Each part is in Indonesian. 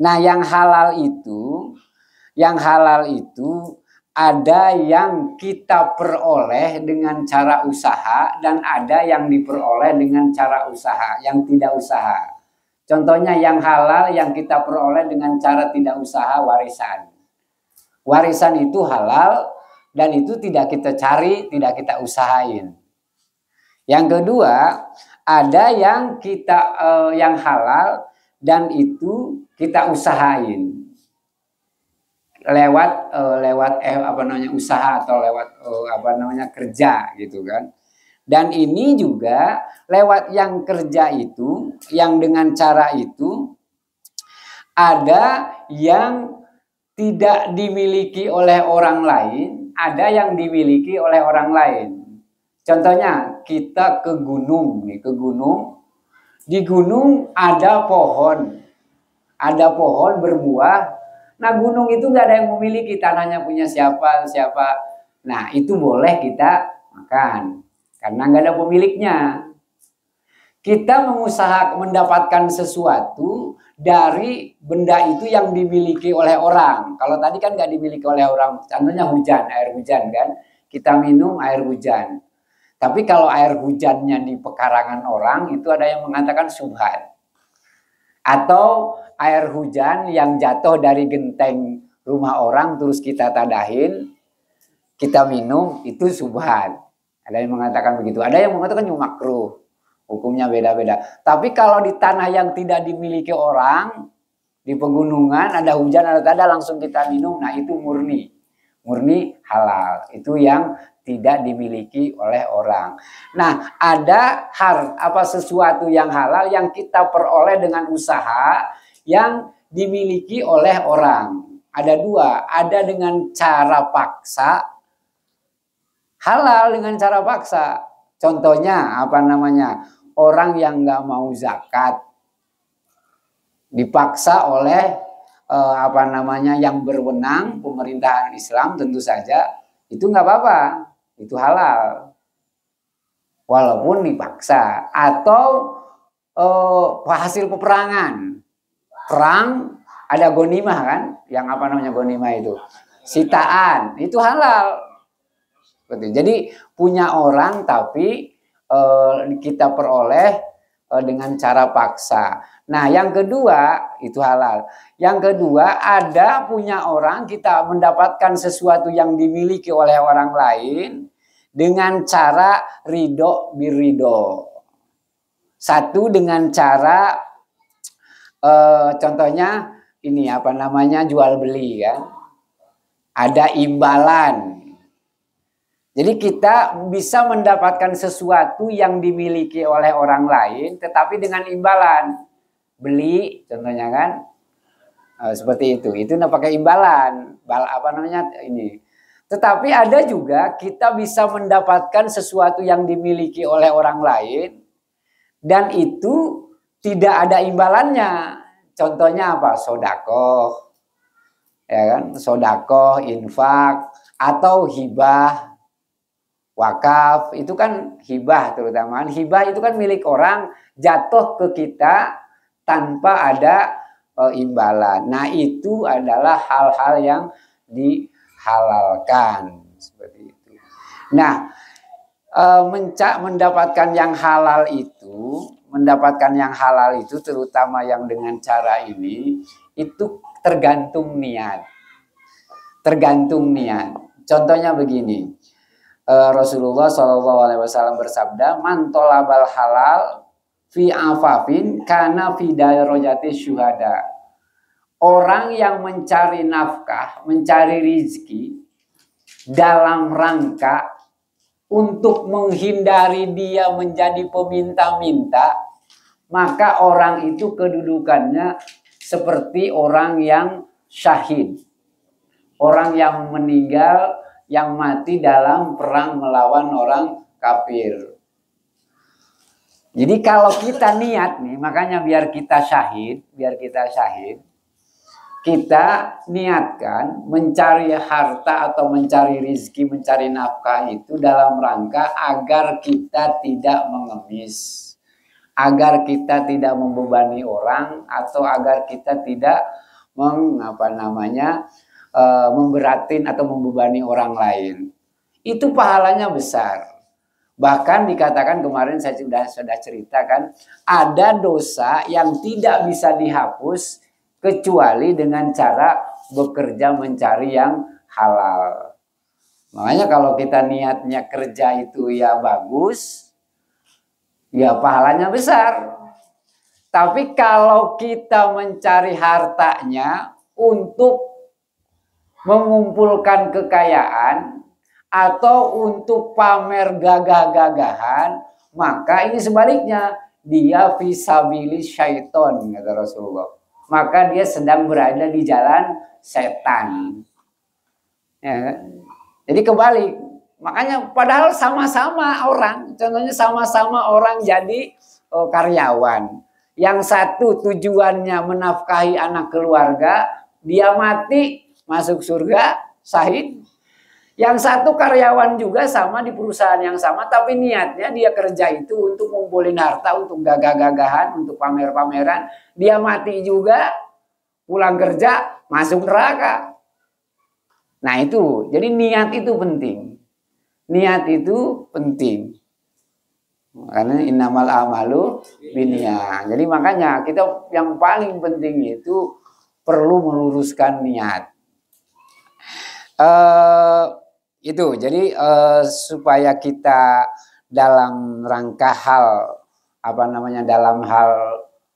Nah, yang halal itu ada yang kita peroleh dengan cara usaha dan ada yang diperoleh dengan cara usaha, yang tidak usaha. Contohnya yang halal yang kita peroleh dengan cara tidak usaha, warisan. Warisan itu halal dan itu tidak kita cari, tidak kita usahain. Yang kedua, ada yang yang halal dan itu kita usahain lewat usaha atau lewat kerja gitu kan. Dan ini juga lewat yang kerja itu, yang dengan cara itu ada yang tidak dimiliki oleh orang lain, ada yang dimiliki oleh orang lain. Contohnya kita ke gunung nih, di gunung ada pohon berbuah. Nah, gunung itu nggak ada yang memiliki, tanahnya punya siapa. Nah, itu boleh kita makan karena nggak ada pemiliknya. Kita mendapatkan sesuatu dari benda itu yang dimiliki oleh orang. Kalau tadi kan nggak dimiliki oleh orang, contohnya air hujan kan, kita minum air hujan. Tapi kalau air hujannya di pekarangan orang, itu ada yang mengatakan syubhat. Atau air hujan yang jatuh dari genteng rumah orang terus kita tadahin, kita minum, itu syubhat. Ada yang mengatakan begitu, ada yang mengatakan makruh. Hukumnya beda-beda. Tapi kalau di tanah yang tidak dimiliki orang, di pegunungan ada hujan, ada langsung kita minum, nah itu murni halal. Itu yang tidak dimiliki oleh orang. Nah, ada sesuatu yang halal yang kita peroleh dengan usaha yang dimiliki oleh orang. Ada dua, ada dengan cara paksa, halal dengan cara paksa. Contohnya orang yang nggak mau zakat dipaksa oleh yang berwenang, pemerintahan Islam, tentu saja itu nggak apa-apa, itu halal walaupun dipaksa. Atau hasil peperangan, perang ada ghanimah kan, yang ghanimah itu sitaan, itu halal. Jadi punya orang tapi kita peroleh dengan cara paksa. Nah, yang kedua itu halal. Yang kedua, ada punya orang, kita mendapatkan sesuatu yang dimiliki oleh orang lain dengan cara ridho birridho. Satu dengan cara contohnya ini jual beli kan. Ada imbalan. Jadi kita bisa mendapatkan sesuatu yang dimiliki oleh orang lain tetapi dengan imbalan. Beli contohnya kan seperti itu pakai imbalan ini. Tetapi ada juga kita bisa mendapatkan sesuatu yang dimiliki oleh orang lain dan itu tidak ada imbalannya. Contohnya apa? Sodakoh, ya kan? Sodakoh, infak atau hibah, wakaf. Itu kan hibah, terutama hibah itu kan milik orang jatuh ke kita tanpa ada imbalan. Nah, itu adalah hal-hal yang dihalalkan seperti itu. Nah, mendapatkan yang halal itu terutama yang dengan cara ini itu tergantung niat. Contohnya begini. Rasulullah SAW bersabda, "Man tolabal halal fi afafin kana fi darajati syuhada." Orang yang mencari nafkah, mencari rizki dalam rangka untuk menghindari dia menjadi peminta-minta, maka orang itu kedudukannya seperti orang yang syahid. Orang yang meninggal, yang mati dalam perang melawan orang kafir. Jadi kalau kita niat nih, makanya biar kita syahid, kita niatkan mencari harta atau mencari rizki, mencari nafkah itu dalam rangka agar kita tidak mengemis, agar kita tidak membebani orang, atau agar kita tidak memberatin atau membebani orang lain. Itu pahalanya besar. Bahkan dikatakan kemarin saya sudah ceritakan, ada dosa yang tidak bisa dihapus kecuali dengan cara bekerja mencari yang halal. Makanya kalau kita niatnya kerja itu ya bagus, ya pahalanya besar. Tapi kalau kita mencari hartanya untuk mengumpulkan kekayaan atau untuk pamer gagah-gagahan, maka ini sebaliknya, dia fisabilis syaiton, kata Rasulullah. Maka dia sedang berada di jalan setan. Ya. Jadi kebalik. Makanya padahal sama-sama orang, contohnya sama-sama orang jadi karyawan. Yang satu tujuannya menafkahi anak keluarga, dia mati masuk surga, syahid. Yang satu karyawan juga sama di perusahaan yang sama, tapi niatnya dia kerja itu untuk ngumpulin harta, untuk gagah-gagahan, untuk pamer-pameran. Dia mati juga, pulang kerja, masuk neraka. Nah itu, jadi niat itu penting. Niat itu penting. Karena innamal amalu binniyat. Jadi makanya kita yang paling penting itu perlu meluruskan niat. Itu jadi supaya kita dalam rangka hal dalam hal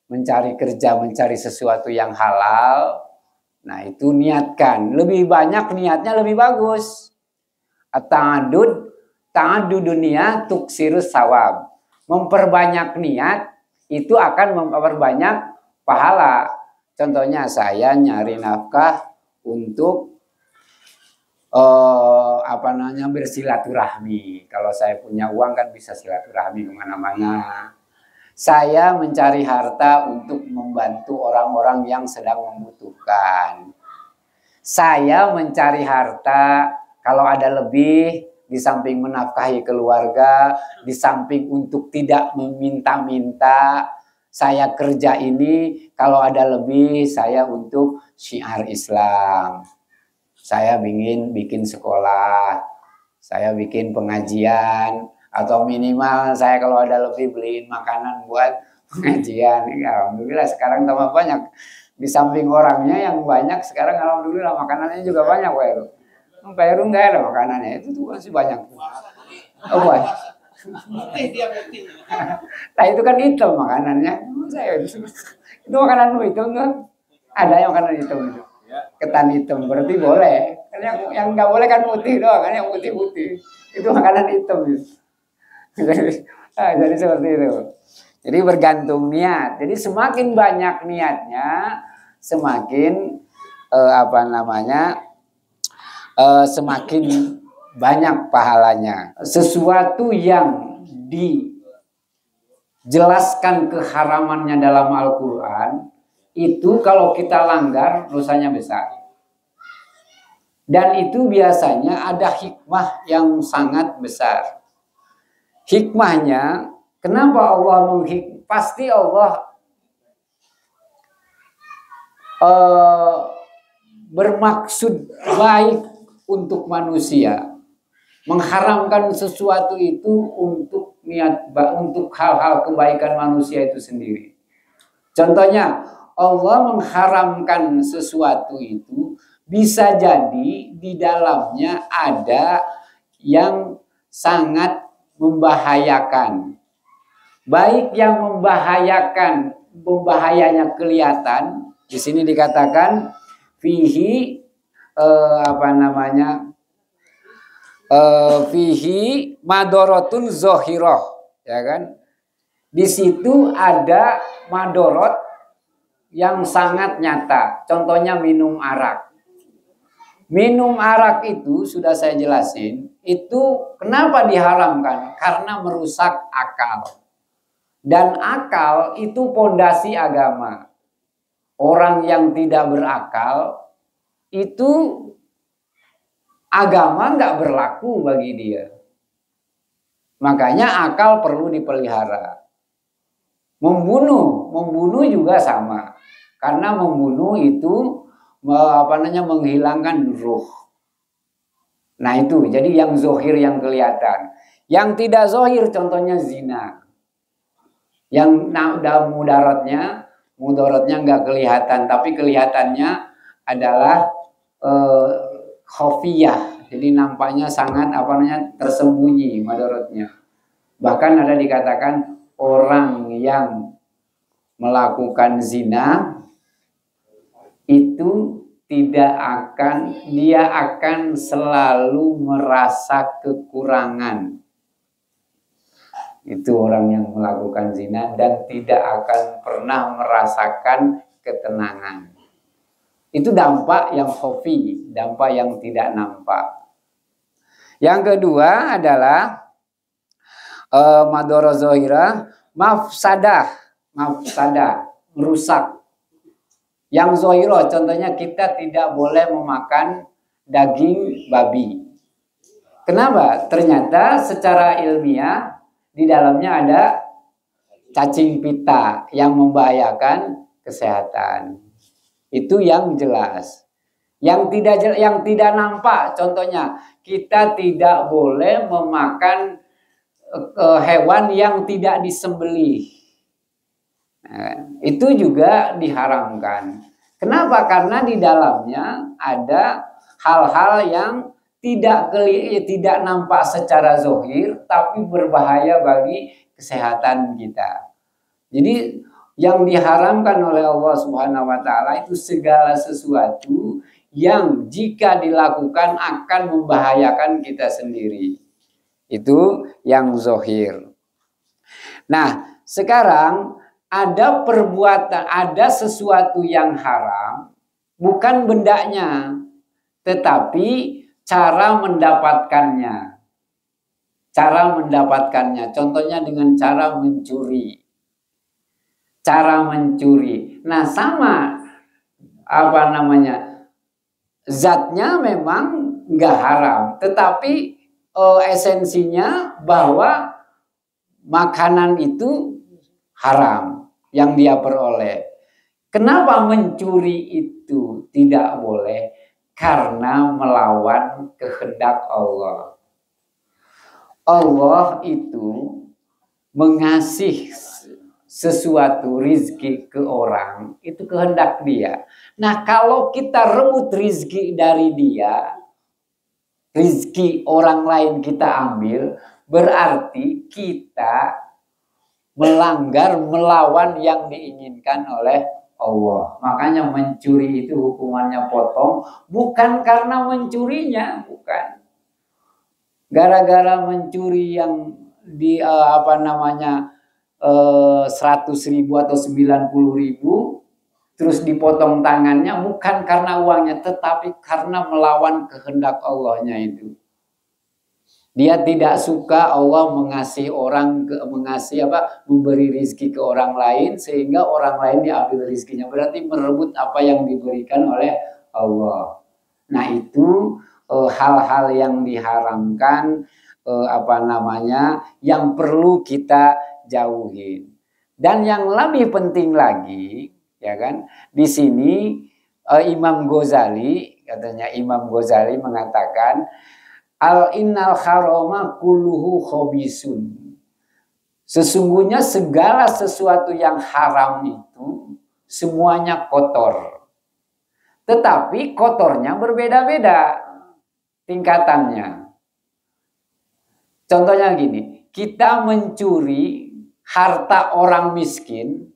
mencari kerja, mencari sesuatu yang halal, nah itu niatkan. Lebih banyak niatnya lebih bagus. Ta'adud dunia tuksirus sawab. Memperbanyak niat itu akan memperbanyak pahala. Contohnya saya nyari nafkah untuk bersilaturahmi. Kalau saya punya uang kan bisa silaturahmi kemana-mana. Saya mencari harta untuk membantu orang-orang yang sedang membutuhkan. Saya mencari harta kalau ada lebih, di samping menafkahi keluarga, di samping untuk tidak meminta-minta, saya kerja ini kalau ada lebih, saya untuk syiar Islam. Saya bikin sekolah, saya bikin pengajian, atau minimal saya kalau ada lebih beliin makanan buat pengajian. Ya, alhamdulillah sekarang tambah banyak. Di samping orangnya yang banyak, sekarang alhamdulillah makanannya juga banyak, Pak Heru nggak ada makanannya, itu tuh masih banyak. Oh, banyak. Nah itu kan hitam makanannya. Itu makanan hitam kan? Ada yang makanan hitam itu. Ketan hitam berarti boleh. Yang nggak boleh kan putih doang kan, yang putih-putih. Itu makanan hitam. Jadi seperti itu. Jadi bergantung niat. Jadi semakin banyak niatnya, semakin semakin banyak pahalanya. Sesuatu yang dijelaskan keharamannya dalam Al-Quran, itu kalau kita langgar dosanya besar. Dan itu biasanya ada hikmah yang sangat besar. Hikmahnya, kenapa Allah pasti Allah bermaksud baik untuk manusia, mengharamkan sesuatu itu untuk hal-hal kebaikan manusia itu sendiri. Contohnya, Allah mengharamkan sesuatu itu bisa jadi di dalamnya ada yang sangat membahayakan. Baik yang membahayanya kelihatan, di sini dikatakan fihi fihi madorotun zohiroh, ya kan? Di situ ada madorot yang sangat nyata. Contohnya minum arak. Minum arak itu sudah saya jelasin. Itu kenapa diharamkan? Karena merusak akal. Dan akal itu pondasi agama. Orang yang tidak berakal itu agama nggak berlaku bagi dia. Makanya akal perlu dipelihara. Membunuh juga sama. Karena membunuh itu menghilangkan ruh. Nah itu, jadi yang zohir yang kelihatan. Yang tidak zohir contohnya zina. Yang mudaratnya nggak kelihatan, tapi kelihatannya adalah khafiyah. Jadi nampaknya sangat tersembunyi mudaratnya. Bahkan ada dikatakan orang yang melakukan zina itu dia akan selalu merasa kekurangan. Itu orang yang melakukan zina dan tidak akan pernah merasakan ketenangan. Itu dampak yang khafi, dampak yang tidak nampak. Yang kedua adalah madorah zohirah, mafsadah, merusak. Yang zohirah contohnya kita tidak boleh memakan daging babi. Kenapa? Ternyata secara ilmiah di dalamnya ada cacing pita yang membahayakan kesehatan. Itu yang jelas. Yang tidak nampak, contohnya kita tidak boleh memakan hewan yang tidak disembelih. Nah, itu juga diharamkan. Kenapa? Karena di dalamnya ada hal-hal yang tidak nampak secara zohir, tapi berbahaya bagi kesehatan kita. Jadi yang diharamkan oleh Allah Subhanahu wa Ta'ala itu segala sesuatu yang jika dilakukan akan membahayakan kita sendiri. Itu yang zohir. Nah, sekarang ada sesuatu yang haram, bukan bendanya, tetapi cara mendapatkannya. Contohnya dengan cara mencuri. Nah, sama zatnya memang nggak haram, tetapi esensinya bahwa makanan itu haram yang dia peroleh. Kenapa mencuri itu tidak boleh? Karena melawan kehendak Allah. Allah itu mengasih sesuatu rizki ke orang, itu kehendak dia. Nah, kalau kita rebut rizki dari dia, rizki orang lain kita ambil, berarti kita melawan yang diinginkan oleh Allah. Makanya mencuri itu hukumannya potong, bukan karena mencurinya, bukan. Gara-gara mencuri yang di 100.000 atau 90.000 terus dipotong tangannya, bukan karena uangnya, tetapi karena melawan kehendak Allahnya itu. Dia tidak suka Allah memberi rizki ke orang lain sehingga orang lain diambil rizkinya. Berarti merebut apa yang diberikan oleh Allah. Nah, itu hal-hal yang diharamkan yang perlu kita jauhin. Dan yang lebih penting lagi, ya kan? Di sini Imam Ghazali mengatakan innal harama kulluhu khobisun. Sesungguhnya segala sesuatu yang haram itu semuanya kotor. Tetapi kotornya berbeda-beda tingkatannya. Contohnya gini, kita mencuri harta orang miskin,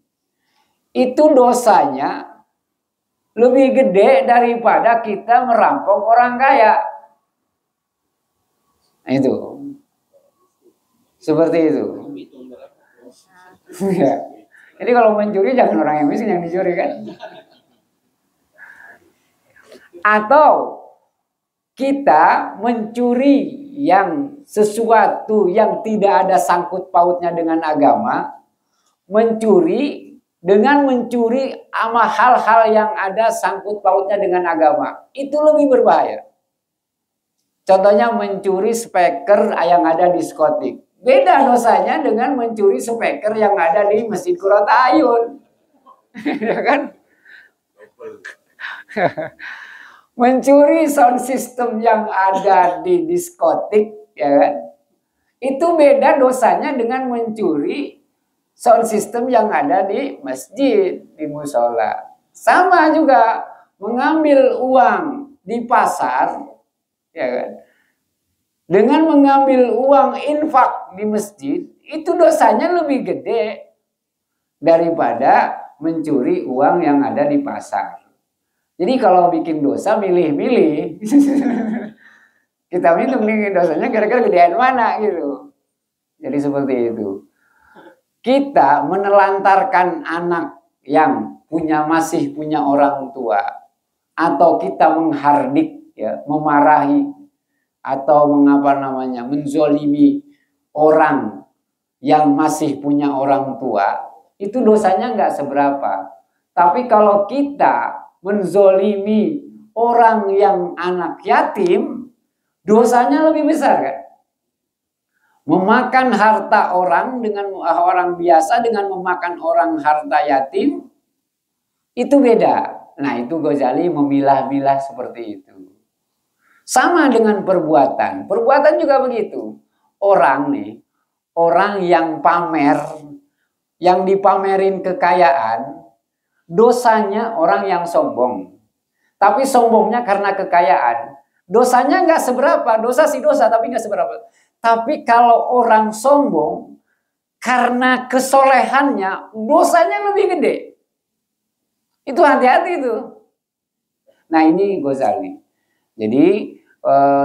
itu dosanya lebih gede daripada kita merampok orang kaya. Itu seperti itu. Ya. Jadi kalau mencuri jangan orang yang miskin yang dicuri kan. Atau kita mencuri yang sesuatu yang tidak ada sangkut pautnya dengan agama, mencuri sama hal-hal yang ada sangkut pautnya dengan agama, itu lebih berbahaya. Contohnya mencuri speaker yang ada di diskotik. Beda dosanya dengan mencuri speaker yang ada di Masjid Qurrat Ayun. Ya kan? Mencuri sound system yang ada di diskotik, ya kan? Itu beda dosanya dengan mencuri sound system yang ada di masjid, di musola. Sama juga mengambil uang di pasar, ya kan? Dengan mengambil uang infak di masjid, itu dosanya lebih gede daripada mencuri uang yang ada di pasar. Jadi kalau bikin dosa milih-milih. Kita hitung nih dosanya kira-kira gedean mana gitu. Jadi seperti itu. Kita menelantarkan anak yang masih punya orang tua, atau kita menghardik, ya, memarahi atau menzolimi orang yang masih punya orang tua, itu dosanya nggak seberapa. Tapi kalau kita menzolimi orang yang anak yatim, dosanya lebih besar kan? Memakan harta orang dengan orang biasa dengan memakan orang harta yatim itu beda. Nah, itu Ghazali memilah-milah seperti itu. Sama dengan perbuatan. Perbuatan juga begitu. Orang yang pamer, yang dipamerin kekayaan, dosanya orang yang sombong. Tapi sombongnya karena kekayaan. Dosanya nggak seberapa. Dosa sih dosa, tapi nggak seberapa. Tapi kalau orang sombong, karena kesolehannya, dosanya lebih gede. Itu hati-hati itu. Nah, ini Ghazali. Jadi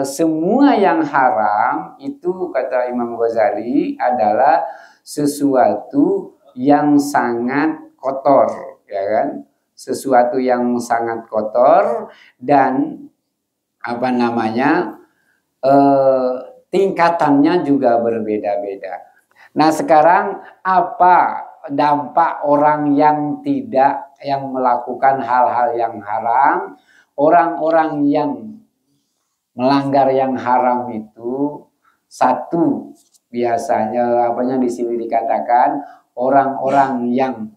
semua yang haram itu kata Imam Ghazali adalah sesuatu yang sangat kotor, ya kan? Sesuatu yang sangat kotor dan tingkatannya juga berbeda-beda. Nah, sekarang apa dampak orang yang melakukan hal-hal yang haram? Orang-orang yang melanggar yang haram itu, satu, biasanya di sini dikatakan orang-orang yang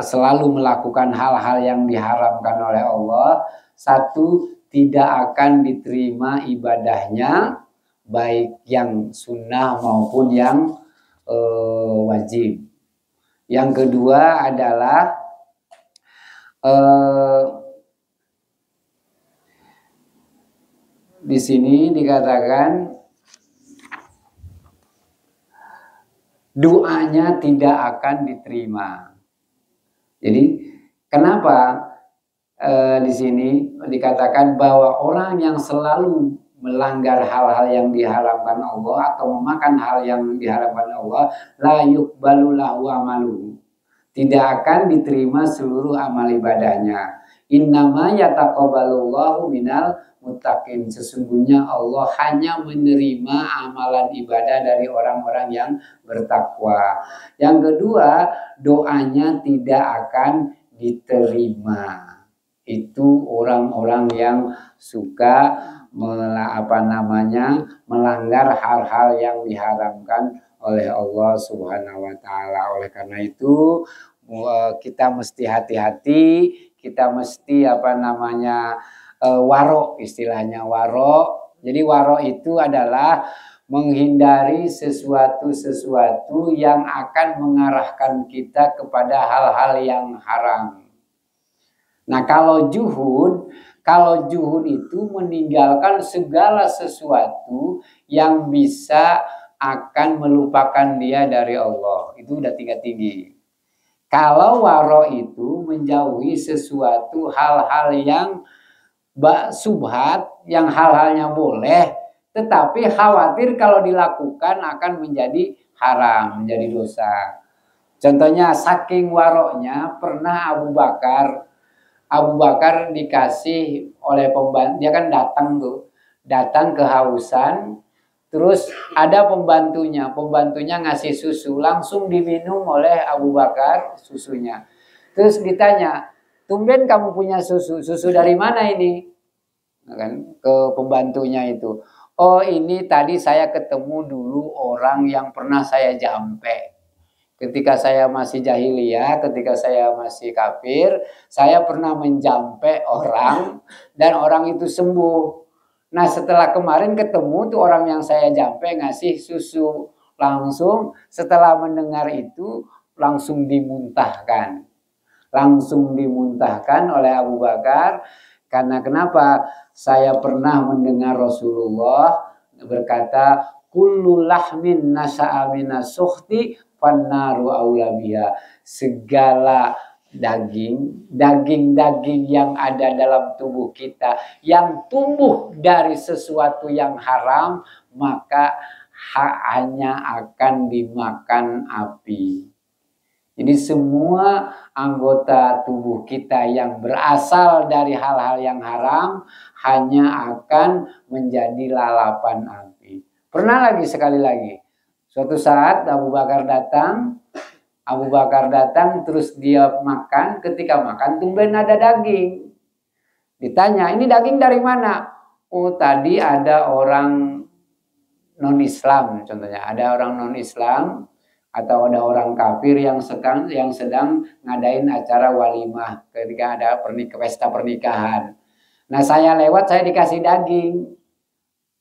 selalu melakukan hal-hal yang diharamkan oleh Allah. Satu, tidak akan diterima ibadahnya, baik yang sunnah maupun yang wajib. Yang kedua adalah di sini dikatakan doanya tidak akan diterima. Jadi kenapa di sini dikatakan bahwa orang yang selalu melanggar hal-hal yang diharamkan Allah atau memakan hal yang diharamkan Allah, la yuqbalu lahu amalu, tidak akan diterima seluruh amal ibadahnya. Innama yataqabbalullahu minal muttaqin, sesungguhnya Allah hanya menerima amalan ibadah dari orang-orang yang bertakwa. Yang kedua, doanya tidak akan diterima. Itu orang-orang yang suka melanggar hal-hal yang diharamkan oleh Allah Subhanahu wa taala. Oleh karena itu kita mesti hati-hati, kita mesti waro, istilahnya waro. Jadi waro itu adalah menghindari sesuatu yang akan mengarahkan kita kepada hal-hal yang haram. Nah, kalau juhud itu meninggalkan segala sesuatu yang bisa akan melupakan dia dari Allah. Itu udah tingkat tinggi. Kalau waro itu menjauhi sesuatu hal-hal yang subhat, yang hal-halnya boleh, tetapi khawatir kalau dilakukan akan menjadi haram, menjadi dosa. Contohnya saking waroknya, pernah Abu Bakar dikasih oleh pembantu, dia kan datang kehausan, terus ada pembantunya ngasih susu, langsung diminum oleh Abu Bakar susunya. Terus ditanya, tumben kamu punya susu dari mana ini? Kan ke pembantunya itu, oh ini tadi saya ketemu dulu orang yang pernah saya jampe, Ketika saya masih jahiliyah, ketika saya masih kafir, saya pernah menjampe orang dan orang itu sembuh. Nah, setelah kemarin ketemu tuh orang yang saya jampe ngasih susu. Langsung setelah mendengar itu langsung dimuntahkan. Langsung dimuntahkan oleh Abu Bakar. Karena kenapa? Saya pernah mendengar Rasulullah berkata, kullu lahmin nasa'a minas sukhti fannaru aula biha. Segala daging yang ada dalam tubuh kita yang tumbuh dari sesuatu yang haram, maka hanya akan dimakan api. Jadi semua anggota tubuh kita yang berasal dari hal-hal yang haram hanya akan menjadi lalapan api. Pernah lagi sekali lagi, suatu saat Abu Bakar datang terus dia makan, ketika makan tumben ada daging. Ditanya, ini daging dari mana? Oh, tadi ada orang non-Islam contohnya, ada orang non-Islam atau ada orang kafir yang sedang ngadain acara walimah ketika ada pesta pernikahan. Nah, saya lewat, saya dikasih daging.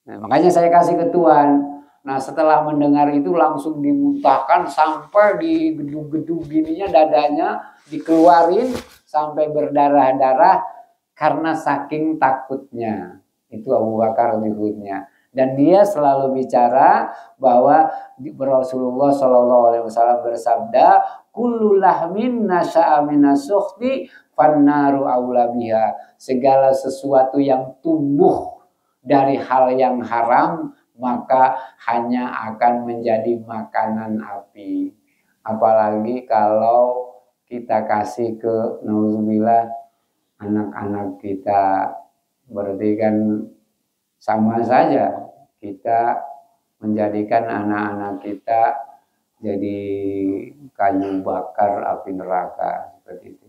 Nah, makanya saya kasih ke Tuan. Nah, setelah mendengar itu langsung dimuntahkan sampai di gedung-gedung gininya, dadanya dikeluarin sampai berdarah-darah karena saking takutnya. Itu Abu Bakar menyebutnya. Dan dia selalu bicara bahwa Rasulullah SAW bersabda, kullu lahmin nasha'a minas sukhti fannaru aula biha. Segala sesuatu yang tumbuh dari hal yang haram maka hanya akan menjadi makanan api. Apalagi kalau kita kasih ke nauzubillah anak-anak kita, berarti kan sama saja kita menjadikan anak-anak kita jadi kayu bakar api neraka seperti itu.